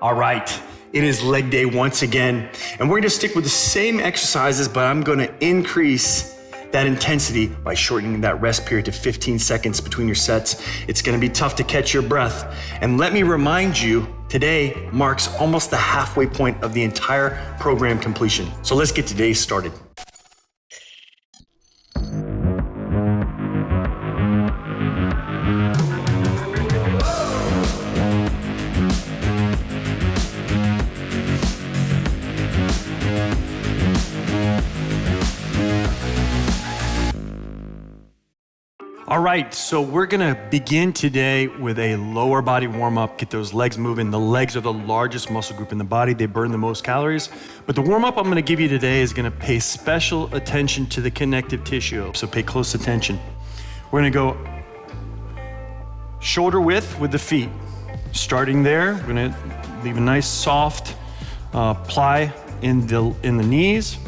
All right, it is leg day once again, and we're gonna stick with the same exercises, but I'm gonna increase that intensity by shortening that rest period to 15 seconds between your sets. It's gonna be tough to catch your breath. And let me remind you, today marks almost the halfway point of the entire program completion. So let's get today started. All right, so we're gonna begin today with a lower body warm-up, get those legs moving. The legs are the largest muscle group in the body. They burn the most calories. But the warm-up I'm gonna give you today is gonna pay special attention to the connective tissue, so pay close attention. We're gonna go shoulder width with the feet. Starting there, we're gonna leave a nice soft ply in the knees.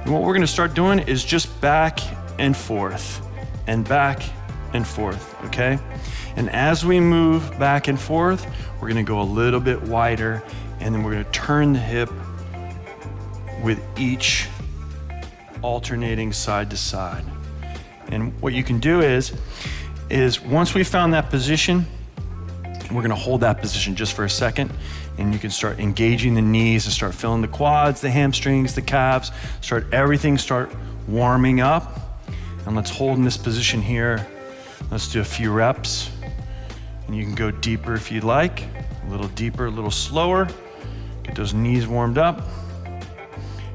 And what we're gonna start doing is just back and forth, and back and forth, okay? And as we move back and forth, we're gonna go a little bit wider, and then we're gonna turn the hip with each alternating side to side. And what you can do is once we found that position, we're gonna hold that position just for a second, and you can start engaging the knees and start feeling the quads, the hamstrings, the calves, everything start warming up. And let's hold in this position here. Let's do a few reps. And you can go deeper if you'd like. A little deeper, a little slower. Get those knees warmed up.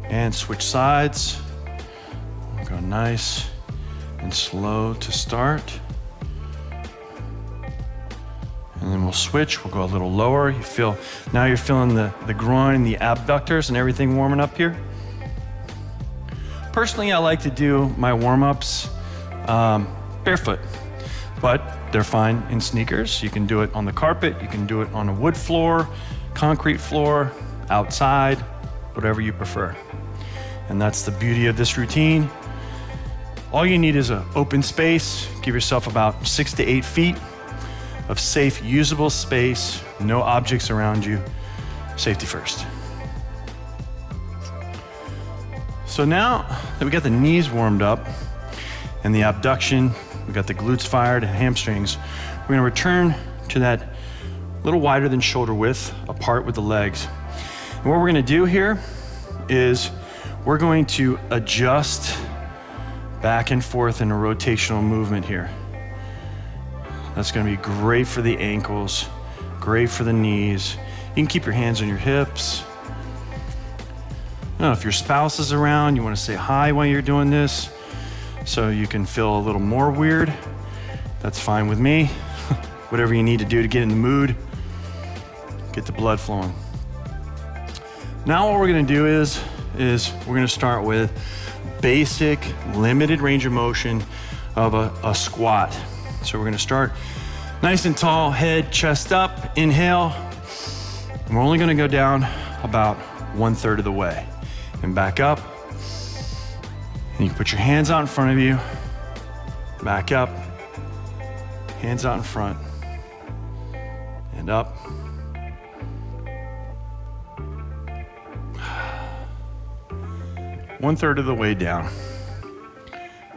And switch sides. We'll go nice and slow to start. And then we'll switch, we'll go a little lower. Now you're feeling the groin, the abductors and everything warming up here. Personally, I like to do my warm-ups barefoot, but they're fine in sneakers. You can do it on the carpet, you can do it on a wood floor, concrete floor, outside, whatever you prefer. And that's the beauty of this routine. All you need is an open space. Give yourself about 6 to 8 feet of safe, usable space, no objects around you. Safety first. So now that we got the knees warmed up and the abduction, we got the glutes fired and hamstrings, we're gonna return to that little wider than shoulder width apart with the legs. And what we're gonna do here is we're going to adjust back and forth in a rotational movement here. That's gonna be great for the ankles, great for the knees. You can keep your hands on your hips. If your spouse is around, you want to say hi while you're doing this so you can feel a little more weird. That's fine with me. Whatever you need to do to get in the mood, get the blood flowing. Now what we're going to do is we're going to start with basic limited range of motion of a squat. So we're going to start nice and tall, head, chest up, inhale. And we're only going to go down about 1/3 of the way. And back up. And you can put your hands out in front of you. Back up. Hands out in front. And up. One-third of the way down.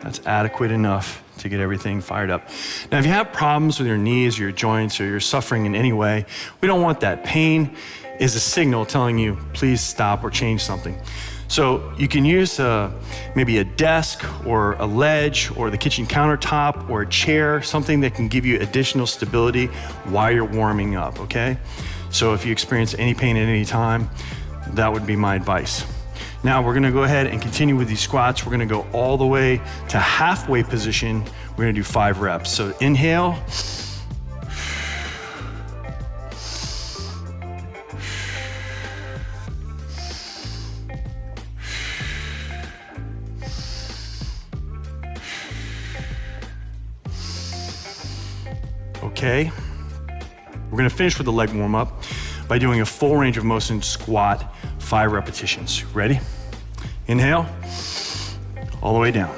That's adequate enough to get everything fired up. Now, if you have problems with your knees or your joints or you're suffering in any way, we don't want that. Pain is a signal telling you, please stop or change something. So you can use maybe a desk or a ledge or the kitchen countertop or a chair, something that can give you additional stability while you're warming up, okay? So if you experience any pain at any time, that would be my advice. Now we're gonna go ahead and continue with these squats. We're gonna go all the way to halfway position. We're gonna do 5 reps. So inhale. Okay, we're gonna finish with the leg warm up by doing a full range of motion squat, 5 repetitions. Ready? Inhale, all the way down.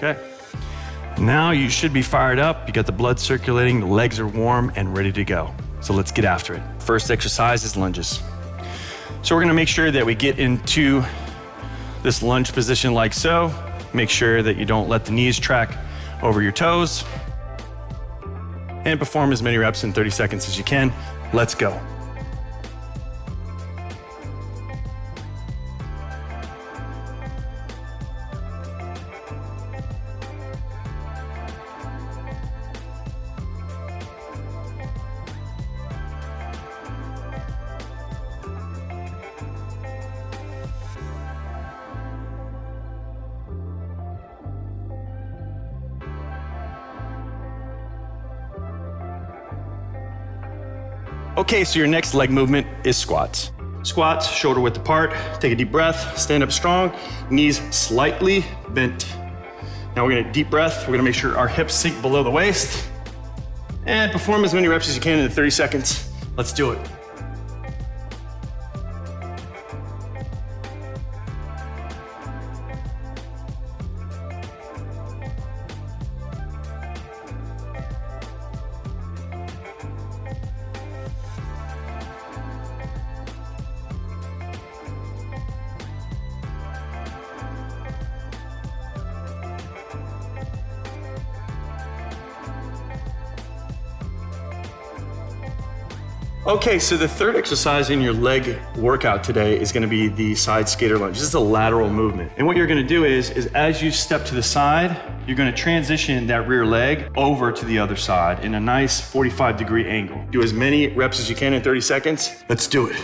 Okay. Now you should be fired up. You got the blood circulating, the legs are warm and ready to go. So let's get after it. First exercise is lunges. So we're gonna make sure that we get into this lunge position like so. Make sure that you don't let the knees track over your toes. And perform as many reps in 30 seconds as you can. Let's go. Okay, so your next leg movement is squats. Squats, shoulder width apart, take a deep breath, stand up strong, knees slightly bent. Now we're gonna deep breath, we're gonna make sure our hips sink below the waist, and perform as many reps as you can in 30 seconds. Let's do it. Okay, so the third exercise in your leg workout today is gonna be the side skater lunge. This is a lateral movement. And what you're gonna do is as you step to the side, you're gonna transition that rear leg over to the other side in a nice 45-degree angle. Do as many reps as you can in 30 seconds. Let's do it.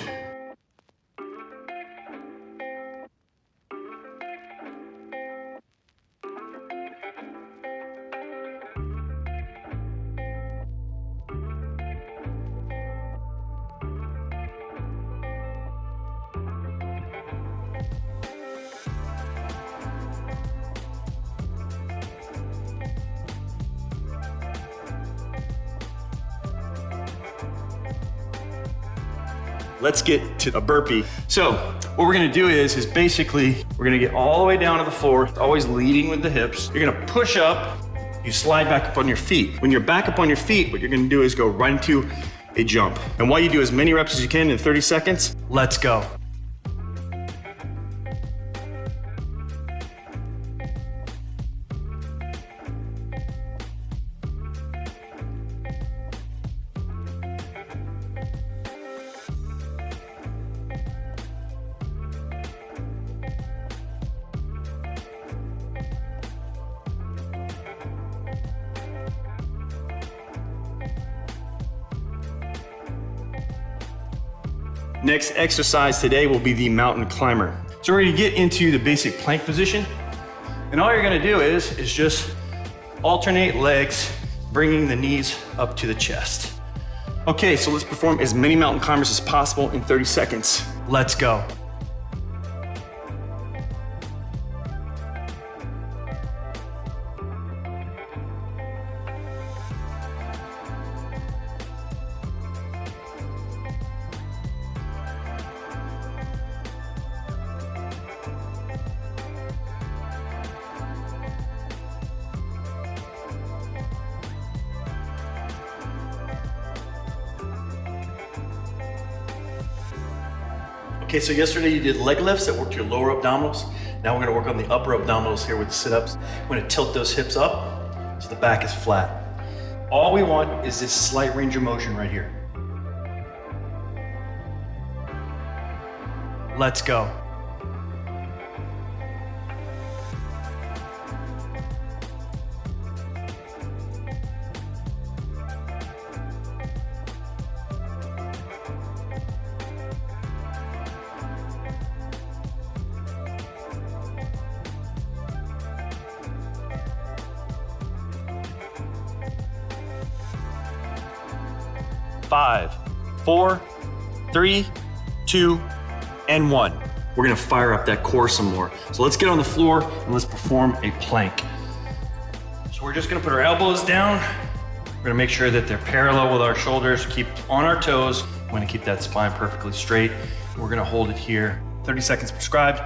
Let's get to a burpee. So what we're gonna do is basically, we're gonna get all the way down to the floor, always leading with the hips. You're gonna push up, you slide back up on your feet. When you're back up on your feet, what you're gonna do is go right into a jump. And while you do as many reps as you can in 30 seconds, let's go. Next exercise today will be the mountain climber. So we're gonna get into the basic plank position. And all you're gonna do is just alternate legs, bringing the knees up to the chest. Okay, so let's perform as many mountain climbers as possible in 30 seconds. Let's go. Okay, so yesterday you did leg lifts that worked your lower abdominals. Now we're gonna work on the upper abdominals here with the sit-ups. We're gonna tilt those hips up so the back is flat. All we want is this slight range of motion right here. Let's go. Five, 4, 3, 2, and 1. We're gonna fire up that core some more. So let's get on the floor and let's perform a plank. So we're just gonna put our elbows down. We're gonna make sure that they're parallel with our shoulders, keep on our toes. We're gonna keep that spine perfectly straight. We're gonna hold it here. 30 seconds prescribed.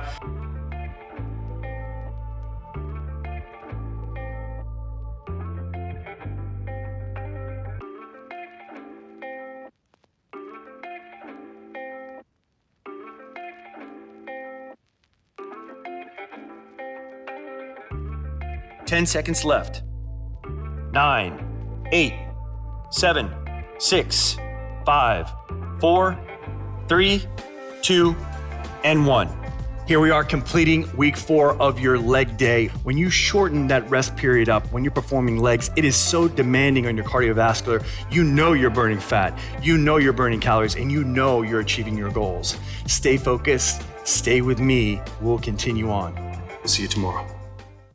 10 seconds left. 9, 8, 7, 6, 5, 4, 3, 2, and 1. Here we are completing week 4 of your leg day. When you shorten that rest period up, when you're performing legs, it is so demanding on your cardiovascular. You know you're burning fat, you know you're burning calories, and you know you're achieving your goals. Stay focused, stay with me. We'll continue on. See you tomorrow.